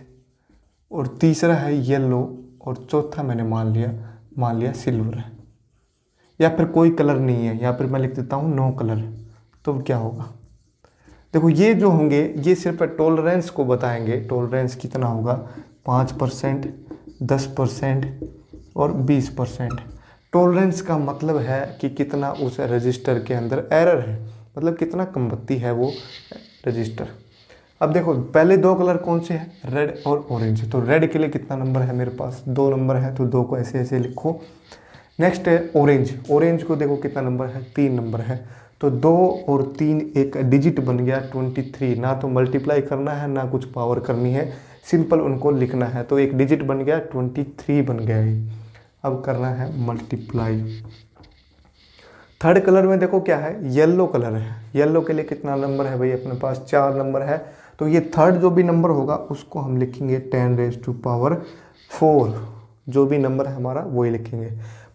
और तीसरा है येलो, और चौथा मैंने मान लिया सिल्वर है, या फिर कोई कलर नहीं है, या फिर मैं लिख देता हूँ नो कलर। तो क्या होगा, देखो ये जो होंगे ये सिर्फ टॉलरेंस को बताएंगे, टॉलरेंस कितना होगा, 5%, 10% और 20%। टॉलरेंस का मतलब है कि कितना उस रजिस्टर के अंदर एरर है, मतलब कितना कमबत्ती है वो रजिस्टर। अब देखो पहले 2 कलर कौन से हैं, रेड और ऑरेंज। तो रेड के लिए कितना नंबर है मेरे पास, 2 नंबर है, तो 2 को ऐसे ऐसे लिखो। नेक्स्ट है ऑरेंज, ऑरेंज को देखो कितना नंबर है, 3 नंबर है, तो 2 और 3 एक डिजिट बन गया 23। ना तो मल्टीप्लाई करना है ना कुछ पावर करनी है, सिंपल उनको लिखना है, तो एक डिजिट बन गया 23 बन गया ये। अब करना है मल्टीप्लाई। थर्ड कलर में देखो क्या है, येलो कलर है, येलो के लिए कितना नंबर है भाई अपने पास, 4 नंबर है, तो ये थर्ड जो भी नंबर होगा उसको हम लिखेंगे 10⁻⁴, जो भी नंबर है हमारा वही लिखेंगे,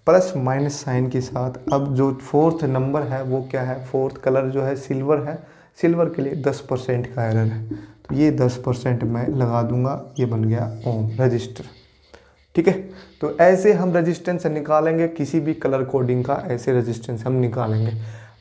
प्लस माइनस साइन के साथ। अब जो फोर्थ नंबर है वो क्या है, फोर्थ कलर जो है सिल्वर है, सिल्वर के लिए 10% का एरर है, तो ये 10% मैं लगा दूंगा, ये बन गया ओम रजिस्टर, ठीक है। तो ऐसे हम रेजिस्टेंस निकालेंगे, किसी भी कलर कोडिंग का ऐसे रेजिस्टेंस हम निकालेंगे।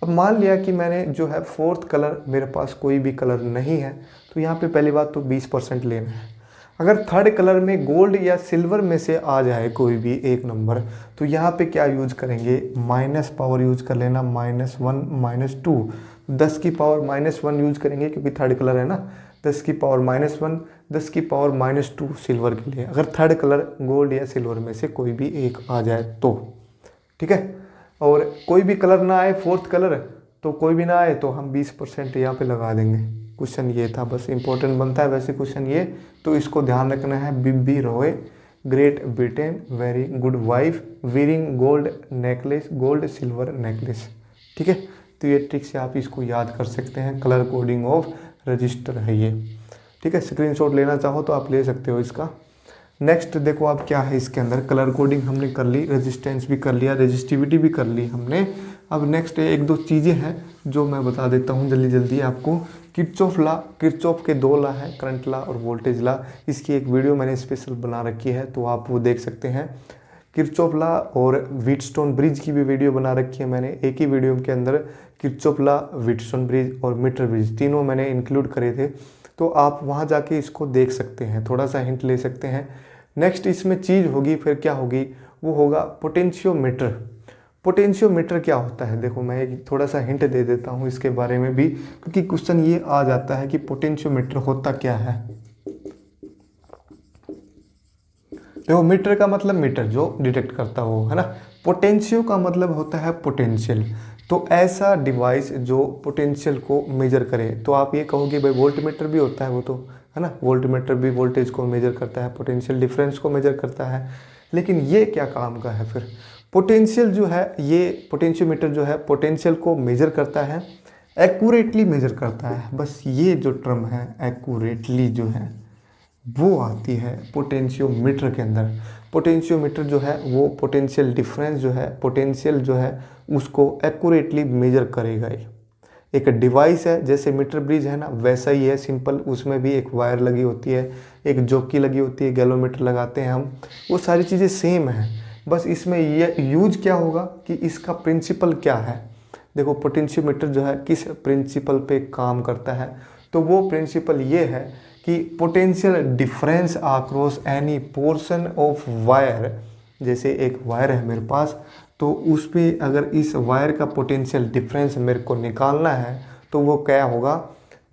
अब मान लिया कि मैंने जो है फोर्थ कलर, मेरे पास कोई भी कलर नहीं है, तो यहाँ पे पहली बात तो 20% लेना है। अगर थर्ड कलर में गोल्ड या सिल्वर में से आ जाए कोई भी एक नंबर, तो यहाँ पे क्या यूज करेंगे, माइनस पावर यूज कर लेना, -1 -2, 10 की पावर -1 यूज करेंगे क्योंकि थर्ड कलर है ना, 10 की पावर -1, 10 की पावर -2 सिल्वर के लिए, अगर थर्ड कलर गोल्ड या सिल्वर में से कोई भी एक आ जाए तो, ठीक है। और कोई भी कलर ना आए, फोर्थ कलर तो कोई भी ना आए, तो हम 20% यहाँ पे लगा देंगे। क्वेश्चन ये था, बस इंपॉर्टेंट बनता है वैसे क्वेश्चन ये, तो इसको ध्यान रखना है। B B Roy, Great Britain, very good wife, wearing gold necklace, gold silver necklace, ठीक है। तो ये ट्रिक से आप इसको याद कर सकते हैं, कलर कोडिंग ऑफ रजिस्टर है ये, ठीक है। स्क्रीनशॉट लेना चाहो तो आप ले सकते हो इसका। नेक्स्ट देखो आप क्या है इसके अंदर, कलर कोडिंग हमने कर ली, रेजिस्टेंस भी कर लिया, रेजिस्टिविटी भी कर ली हमने। अब नेक्स्ट 1-2 चीज़ें हैं जो मैं बता देता हूँ जल्दी जल्दी आपको। किरचॉफ लॉ, किरचॉफ के 2 लॉ हैं, करंट लॉ और वोल्टेज लॉ। इसकी एक वीडियो मैंने स्पेशल बना रखी है, तो आप वो देख सकते हैं। किरचॉफ लॉ और व्हीटस्टोन ब्रिज की भी वीडियो बना रखी है मैंने, एक ही वीडियो के अंदर किरचॉफ लॉ, व्हीटस्टोन ब्रिज और मीटर ब्रिज तीनों मैंने इंक्लूड करे थे, तो आप वहाँ जाके इसको देख सकते हैं, थोड़ा सा हिंट ले सकते हैं। नेक्स्ट इसमें चीज़ होगी, फिर क्या होगी, वो होगा पोटेंशियोमीटर। पोटेंशियोमीटर क्या होता है, देखो मैं एक थोड़ा सा हिंट दे देता हूँ इसके बारे में भी, क्योंकि क्वेश्चन ये आ जाता है कि पोटेंशियोमीटर होता क्या है। देखो मीटर का मतलब मीटर जो डिटेक्ट करता हो, है ना। पोटेंशियो का मतलब होता है पोटेंशियल, तो ऐसा डिवाइस जो पोटेंशियल को मेजर करे। तो आप ये कहोगे भाई वोल्ट मीटर भी होता है, वो तो है ना, वोल्ट मीटर भी वोल्टेज को मेजर करता है, पोटेंशियल डिफरेंस को मेजर करता है, लेकिन ये क्या काम का है फिर। पोटेंशियल जो है, ये पोटेंशियोमीटर जो है पोटेंशियल को मेजर करता है, एक्यूरेटली मेजर करता है, बस ये जो टर्म है एक्यूरेटली जो है वो आती है पोटेंशियोमीटर के अंदर। पोटेंशियोमीटर जो है वो पोटेंशियल डिफरेंस जो है, पोटेंशियल जो है उसको एक्यूरेटली मेजर करेगा। ये एक डिवाइस है, जैसे मीटर ब्रिज है ना वैसा ही है, सिंपल। उसमें भी एक वायर लगी होती है, एक जॉकी लगी होती है, गैलोमीटर लगाते हैं हम, वो सारी चीज़ें सेम है। बस इसमें ये यूज क्या होगा कि इसका प्रिंसिपल क्या है। देखो पोटेंशियोमीटर जो है किस प्रिंसिपल पे काम करता है, तो वो प्रिंसिपल ये है कि potential difference across any portion of wire. जैसे एक वायर है मेरे पास, तो उस पर अगर इस वायर का पोटेंशियल डिफरेंस मेरे को निकालना है, तो वो क्या होगा,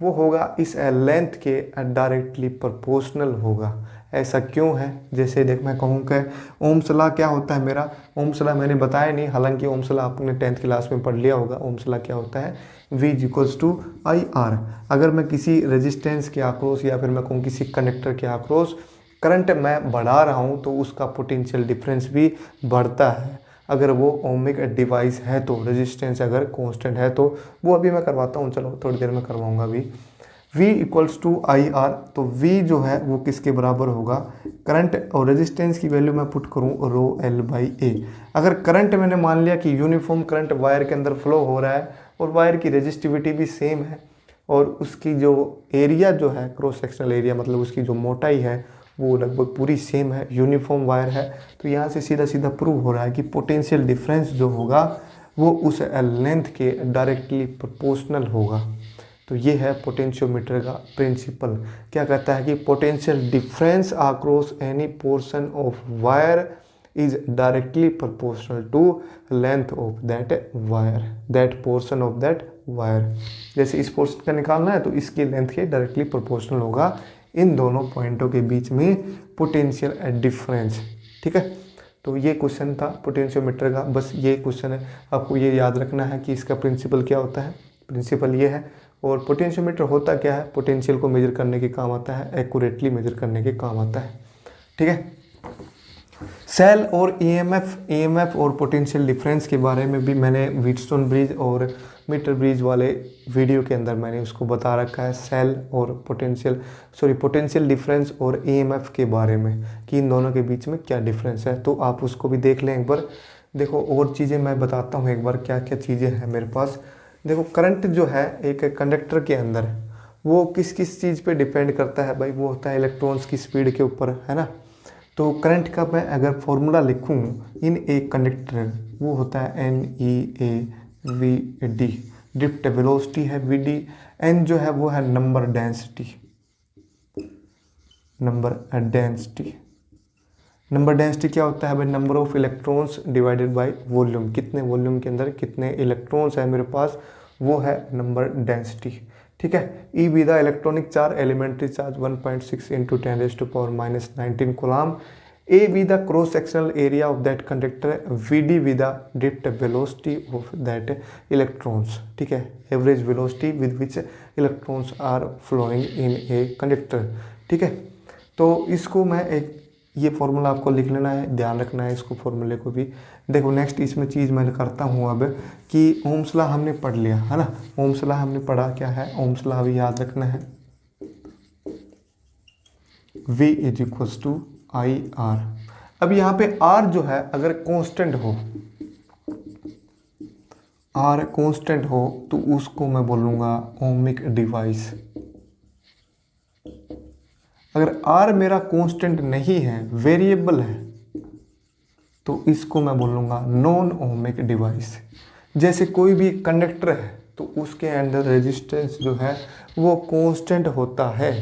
वो होगा इस लेंथ के डायरेक्टली प्रोपोर्शनल होगा। ऐसा क्यों है? जैसे देख मैं कहूँ कि ओम्स लॉ क्या होता है मेरा, ओम्स लॉ मैंने बताया नहीं, हालांकि ओम्स लॉ आपने 10th क्लास में पढ़ लिया होगा। ओम्स लॉ क्या होता है, V equals to I R. अगर मैं किसी रेजिस्टेंस के अक्रॉस या फिर मैं कहूँ किसी कंडक्टर के अक्रॉस करंट मैं बढ़ा रहा हूँ तो उसका पोटेंशियल डिफरेंस भी बढ़ता है। अगर वो ओमिक डिवाइस है तो, रेजिस्टेंस अगर कांस्टेंट है तो। वो अभी मैं करवाता हूँ, चलो थोड़ी देर में करवाऊँगा अभी। V equals to I R, तो V जो है वो किसके बराबर होगा, करंट और रेजिस्टेंस की वैल्यू मैं पुट करूँ रो एल बाई ए। अगर करंट मैंने मान लिया कि यूनिफॉर्म करंट वायर के अंदर फ्लो हो रहा है और वायर की रेजिस्टिविटी भी सेम है और उसकी जो एरिया जो है क्रॉस सेक्शनल एरिया मतलब उसकी जो मोटाई है वो लगभग पूरी सेम है, यूनिफॉर्म वायर है, तो यहाँ से सीधा सीधा प्रूव हो रहा है कि पोटेंशियल डिफरेंस जो होगा वो उस लेंथ के डायरेक्टली प्रोपोर्शनल होगा। तो ये है पोटेंशियोमीटर का प्रिंसिपल। क्या कहता है कि potential difference across any portion of wire is directly proportional to length of that wire, that portion of that wire. जैसे इस पोर्शन का निकालना है तो इसकी लेंथ के डायरेक्टली प्रोपोर्शनल होगा इन दोनों पॉइंटों के बीच में पोटेंशियल डिफरेंस। ठीक है, तो ये क्वेश्चन था पोटेंशियोमीटर का। बस ये क्वेश्चन है, आपको ये याद रखना है कि इसका प्रिंसिपल क्या होता है। प्रिंसिपल ये है। और पोटेंशियोमीटर होता क्या है, पोटेंशियल को मेजर करने के काम आता है, एक्यूरेटली मेजर करने के काम आता है। ठीक है, सेल और ईएमएफ और पोटेंशियल डिफरेंस के बारे में भी मैंने व्हीटस्टोन ब्रिज और मीटर ब्रिज वाले वीडियो के अंदर मैंने उसको बता रखा है, सेल और पोटेंशियल डिफरेंस और ईएमएफ के बारे में कि इन दोनों के बीच में क्या डिफरेंस है, तो आप उसको भी देख लें एक बार। देखो और चीज़ें मैं बताता हूँ एक बार क्या क्या चीज़ें हैं मेरे पास। देखो करंट जो है एक कंडक्टर के अंदर वो किस किस चीज़ पे डिपेंड करता है भाई, वो होता है इलेक्ट्रॉन्स की स्पीड के ऊपर, है ना। तो करंट का मैं अगर फॉर्मूला लिखूं इन ए कंडक्टर, वो होता है NEAVD। ड्रिफ्ट वेलोसिटी है VD, N जो है वो है नंबर डेंसिटी। नंबर डेंसिटी क्या होता है भाई, number of electrons divided by volume. कितने वॉल्यूम के अंदर कितने इलेक्ट्रॉन्स है मेरे पास, वो है नंबर डेंसिटी। ठीक है, e be the electronic charge, elementary charge 1.6 into 10⁻⁻19 coulomb. A be the cross sectional area of that conductor, v d be the drift velocity of that electrons. ठीक है, average velocity with which electrons are flowing in a conductor. ठीक है, तो इसको मैं एक ये फॉर्मूला आपको लिख लेना है, ध्यान रखना है इसको फॉर्मूले को भी। देखो नेक्स्ट इसमें चीज़ मैं करता हूँ अब कि ओम्स लॉ हमने पढ़ लिया है ना, ओम्स लॉ हमने पढ़ा क्या है, ओम्स लॉ भी याद रखना है, V is equals to I R. अब यहाँ पे R जो है अगर कांस्टेंट हो, R कांस्टेंट हो तो उसको मैं बोलूँगा ओमिक डिवाइस। अगर R मेरा कांस्टेंट नहीं है, वेरिएबल है, तो इसको मैं बोलूँगा नॉन ओमिक डिवाइस। जैसे कोई भी कंडक्टर है तो उसके अंदर रेजिस्टेंस जो है वो कांस्टेंट होता है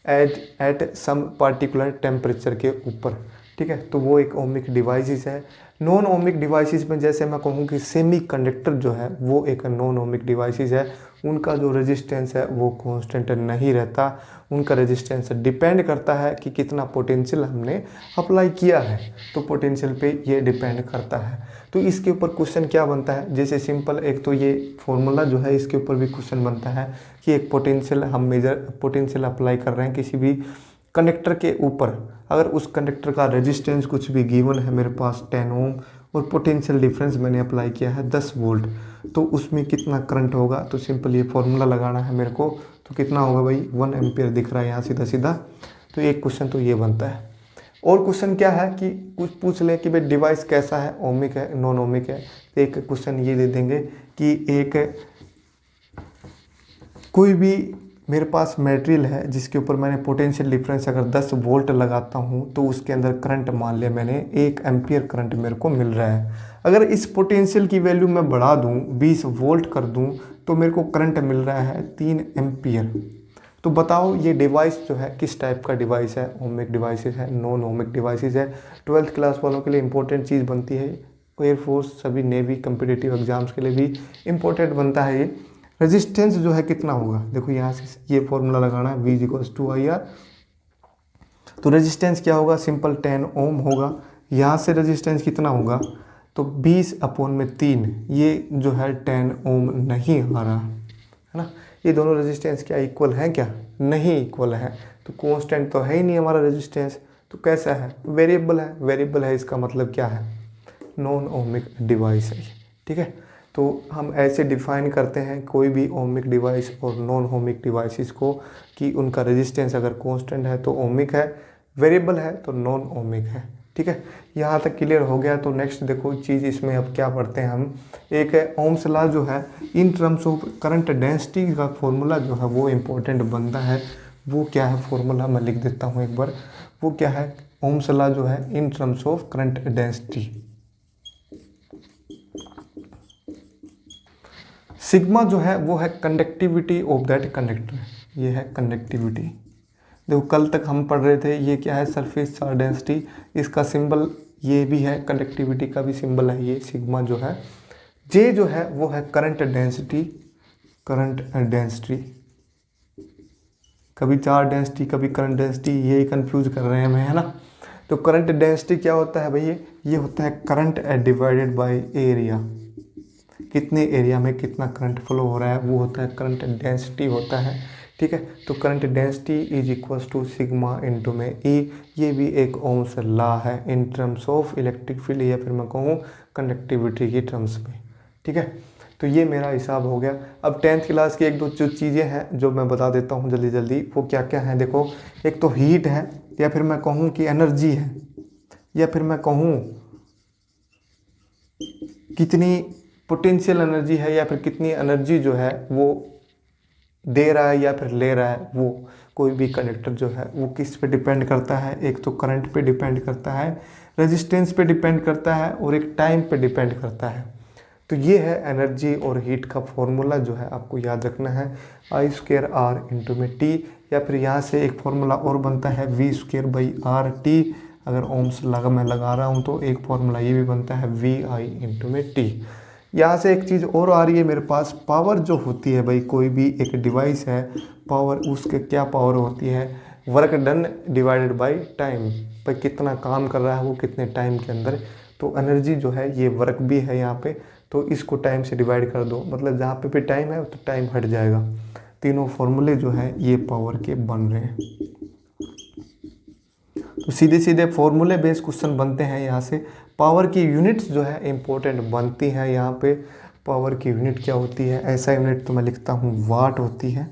एट सम पार्टिकुलर टेम्परेचर के ऊपर। ठीक है, तो वो एक ओमिक डिवाइसेस है। नॉन ओमिक डिवाइसेस में जैसे मैं कहूँ कि सेमी कंडक्टर जो है वो एक नॉन ओमिक डिवाइसेस है, उनका जो रेजिस्टेंस है वो कांस्टेंट नहीं रहता, उनका रेजिस्टेंस डिपेंड करता है कि कितना पोटेंशियल हमने अप्लाई किया है, तो पोटेंशियल पे ये डिपेंड करता है। तो इसके ऊपर क्वेश्चन क्या बनता है, जैसे सिंपल एक तो ये फॉर्मूला जो है इसके ऊपर भी क्वेश्चन बनता है कि एक पोटेंशियल अप्लाई कर रहे हैं किसी भी कंडक्टर के ऊपर, अगर उस कंडक्टर का रेजिस्टेंस कुछ भी गिवन है मेरे पास 10 ओम और पोटेंशियल डिफरेंस मैंने अप्लाई किया है 10 वोल्ट, तो उसमें कितना करंट होगा। तो सिंपल ये फॉर्मूला लगाना है मेरे को, तो कितना होगा भाई 1 एम्पियर दिख रहा है यहाँ सीधा सीधा। तो एक क्वेश्चन तो ये बनता है। और क्वेश्चन क्या है कि कुछ पूछ ले कि भाई डिवाइस कैसा है, ओमिक है नॉन ओमिक है, तो एक क्वेश्चन ये दे देंगे कि एक कोई भी मेरे पास मटेरियल है जिसके ऊपर मैंने पोटेंशियल डिफरेंस अगर 10 वोल्ट लगाता हूँ तो उसके अंदर करंट मान लिया मैंने 1 एम्पियर करंट मेरे को मिल रहा है। अगर इस पोटेंशियल की वैल्यू मैं बढ़ा दूँ 20 वोल्ट कर दूँ तो मेरे को करंट मिल रहा है 3 एम्पियर। तो बताओ ये डिवाइस जो है किस टाइप का डिवाइस है, ओमिक डिवाइसेस है नॉन ओमिक डिवाइसेस है। 12th क्लास वालों के लिए इंपॉर्टेंट चीज़ बनती है, एयरफोर्स सभी नेवी कम्पिटिटिव एग्जाम्स के लिए भी इम्पोर्टेंट बनता है ये। रेजिस्टेंस जो है कितना होगा, देखो यहाँ से ये फॉर्मूला लगाना है, V equals to I R. तो रेजिस्टेंस क्या होगा, सिंपल 10 ओम होगा। यहाँ से रेजिस्टेंस कितना होगा, तो 20/3, ये जो है 10 ओम नहीं आ रहा है ना। ये दोनों रेजिस्टेंस क्या इक्वल हैं, क्या नहीं इक्वल है। तो कांस्टेंट तो है ही नहीं हमारा रेजिस्टेंस, तो कैसा है, वेरिएबल है। वेरिएबल है इसका मतलब क्या है, नॉन ओमिक डिवाइस है, ठीक है। तो हम ऐसे डिफाइन करते हैं कोई भी ओमिक डिवाइस और नॉन ओमिक डिवाइसेस को कि उनका रेजिस्टेंस अगर कांस्टेंट है तो ओमिक है, वेरिएबल है तो नॉन ओमिक है, ठीक है। यहाँ तक क्लियर हो गया। तो नेक्स्ट देखो चीज़ इसमें अब क्या पढ़ते हैं हम, एक है ओम्स लॉ जो है in terms of current density का फॉर्मूला जो है वो इम्पोर्टेंट बनता है। वो क्या है फॉर्मूला, मैं लिख देता हूँ एक बार। वो क्या है, ओम्स लॉ जो है in terms of current density. Sigma जो है वो है कंडक्टिविटी ऑफ दैट कंडक्टर, ये है कंडक्टिविटी। देखो कल तक हम पढ़ रहे थे ये क्या है, सरफेस चार्ज डेंसिटी, इसका सिंबल ये भी है, कंडक्टिविटी का भी सिंबल है ये सिग्मा जो है। जे जो है वो है करंट डेंसिटी, करंट डेंसिटी, कभी चार्ज डेंसिटी कभी करंट डेंसिटी, यही कंफ्यूज कर रहे हैं हमें, है ना। तो करंट डेंसिटी क्या होता है भैया, ये होता है करंट डिवाइडेड बाय एरिया, कितने एरिया में कितना करंट फ्लो हो रहा है वो होता है करंट डेंसिटी होता है, ठीक है। तो current density is equals to sigma into में ई, ये भी एक ओम्स लॉ है in terms of electric field या फिर मैं कहूँ कंडक्टिविटी की टर्म्स में, ठीक है। तो ये मेरा हिसाब हो गया। अब 10th क्लास की एक दो जो चीज़ें हैं जो मैं बता देता हूँ जल्दी जल्दी, वो क्या क्या हैं देखो। एक तो हीट है, या फिर मैं कहूँ कि एनर्जी है, या फिर मैं कहूँ कितनी पोटेंशियल एनर्जी है, या फिर कितनी एनर्जी जो है वो दे रहा है या फिर ले रहा है। वो कोई भी कंडक्टर जो है वो किस पे डिपेंड करता है, एक तो करंट पे डिपेंड करता है, रेजिस्टेंस पे डिपेंड करता है, और एक टाइम पे डिपेंड करता है। तो ये है एनर्जी और हीट का फॉर्मूला जो है आपको याद रखना है, I²R इंटू में टी, या फिर यहाँ से एक फॉर्मूला और बनता है V²/RT। अगर ओम्स मैं लगा रहा हूँ तो एक फॉर्मूला ये भी बनता है VI इंटू में टी। यहाँ से एक चीज़ और आ रही है मेरे पास, पावर जो होती है भाई, कोई भी एक डिवाइस है, पावर उसके क्या पावर होती है, work done divided by time, पर कितना काम कर रहा है वो कितने टाइम के अंदर। तो एनर्जी जो है ये वर्क भी है यहाँ पे, तो इसको टाइम से डिवाइड कर दो, मतलब जहाँ पे भी टाइम है तो टाइम हट जाएगा। तीनों फॉर्मूले जो हैं ये पावर के बन रहे हैं। तो सीधे सीधे फॉर्मूले बेस्ड क्वेश्चन बनते हैं यहाँ से। पावर की यूनिट्स जो है इम्पोर्टेंट बनती हैं यहाँ पे। पावर की यूनिट क्या होती है, ऐसा यूनिट तो मैं लिखता हूँ वाट होती है,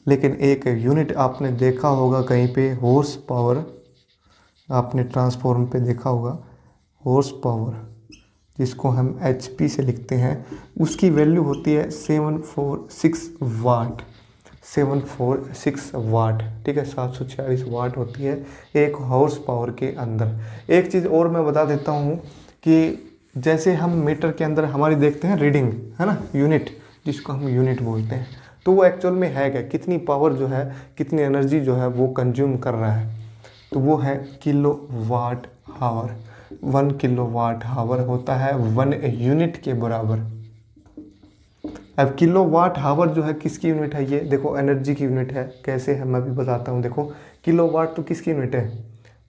लेकिन एक यूनिट आपने देखा होगा कहीं पे हॉर्स पावर, आपने ट्रांसफॉर्म पे देखा होगा हॉर्स पावर, जिसको हम HP से लिखते हैं, उसकी वैल्यू होती है 746 वाट, 746 वाट, ठीक है, 746 वाट होती है एक हॉर्स पावर के अंदर। एक चीज़ और मैं बता देता हूँ कि जैसे हम मीटर के अंदर हमारी देखते हैं रीडिंग, है ना, यूनिट, जिसको हम यूनिट बोलते हैं, तो वो एक्चुअल में है क्या, कितनी पावर जो है, कितनी एनर्जी जो है वो कंज्यूम कर रहा है, तो वो है किलो वाट हावर। 1 किलो वाट हावर होता है 1 यूनिट के बराबर। अब किलो वाट हावर जो है किसकी यूनिट है, ये देखो एनर्जी की यूनिट है। कैसे है मैं भी बताता हूँ। देखो किलो वाट तो किसकी यूनिट है,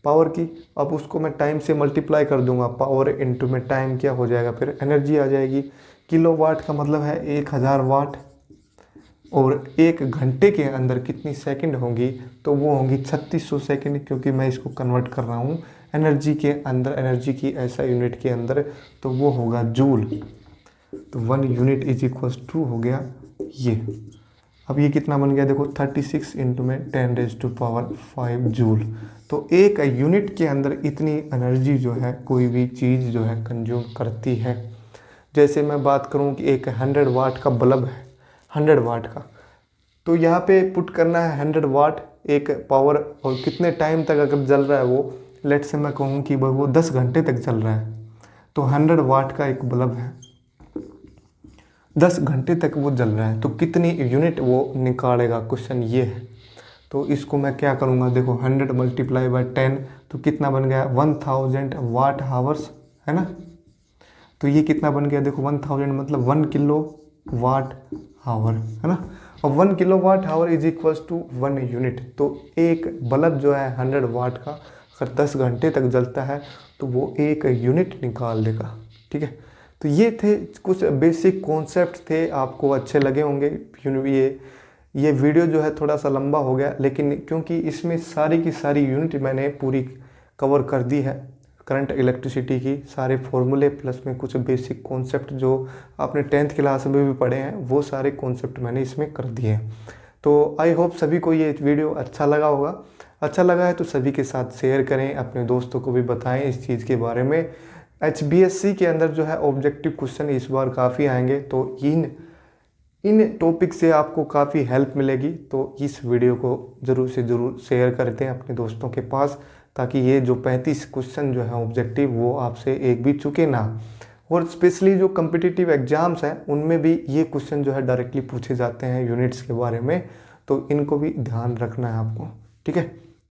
पावर की। अब उसको मैं टाइम से मल्टीप्लाई कर दूंगा, पावर इनटू में टाइम क्या हो जाएगा, फिर एनर्जी आ जाएगी। किलो वाट का मतलब है 1000 वाट, और 1 घंटे के अंदर कितनी सेकंड होंगी, तो वो होंगी 3600 सेकंड, क्योंकि मैं इसको कन्वर्ट कर रहा हूँ एनर्जी के अंदर, एनर्जी की ऐसा यूनिट के अंदर, तो वो होगा जूल। तो 1 यूनिट इज इक्वल्स टू हो गया ये। अब ये कितना बन गया देखो, 36 इंटू में 10⁵ जूल। तो एक यूनिट के अंदर इतनी एनर्जी जो है कोई भी चीज़ जो है कंज्यूम करती है। जैसे मैं बात करूं कि एक 100 वाट का बल्ब है, 100 वाट का, तो यहाँ पे पुट करना है 100 वाट एक पावर, और कितने टाइम तक अगर जल रहा है वो, लेट से मैं कहूँ कि वो 10 घंटे तक जल रहा है, तो 100 वाट का एक बल्ब है, 10 घंटे तक वो जल रहा है, तो कितनी यूनिट वो निकालेगा, क्वेश्चन ये है। तो इसको मैं क्या करूँगा, देखो 100 मल्टीप्लाई बाय 10, तो कितना बन गया 1000 वाट हावर्स, है ना। तो ये कितना बन गया देखो, 1000 मतलब 1 किलो वाट आवर, है ना। और 1 kilowatt hour is equals to 1 unit. तो एक बल्ब जो है 100 वाट का अगर 10 घंटे तक जलता है तो वो 1 यूनिट निकाल देगा, ठीक है। तो ये थे कुछ बेसिक कॉन्सेप्ट थे, आपको अच्छे लगे होंगे। ये वीडियो जो है थोड़ा सा लंबा हो गया, लेकिन क्योंकि इसमें सारी की सारी यूनिट मैंने पूरी कवर कर दी है, करंट इलेक्ट्रिसिटी की सारे फॉर्मूले प्लस में कुछ बेसिक कॉन्सेप्ट जो आपने 10th क्लास में भी पढ़े हैं वो सारे कॉन्सेप्ट मैंने इसमें कर दिए हैं। तो आई होप सभी को ये वीडियो अच्छा लगा होगा। अच्छा लगा है तो सभी के साथ शेयर करें, अपने दोस्तों को भी बताएं इस चीज़ के बारे में। HBSC के अंदर जो है ऑब्जेक्टिव क्वेश्चन इस बार काफ़ी आएंगे, तो इन टॉपिक से आपको काफ़ी हेल्प मिलेगी। तो इस वीडियो को ज़रूर से ज़रूर शेयर कर दें अपने दोस्तों के पास, ताकि ये जो 35 क्वेश्चन जो है ऑब्जेक्टिव वो आपसे एक भी चुके ना। और स्पेशली जो कम्पिटिटिव एग्जाम्स हैं उनमें भी ये क्वेश्चन जो है डायरेक्टली पूछे जाते हैं यूनिट्स के बारे में, तो इनको भी ध्यान रखना है आपको, ठीक है।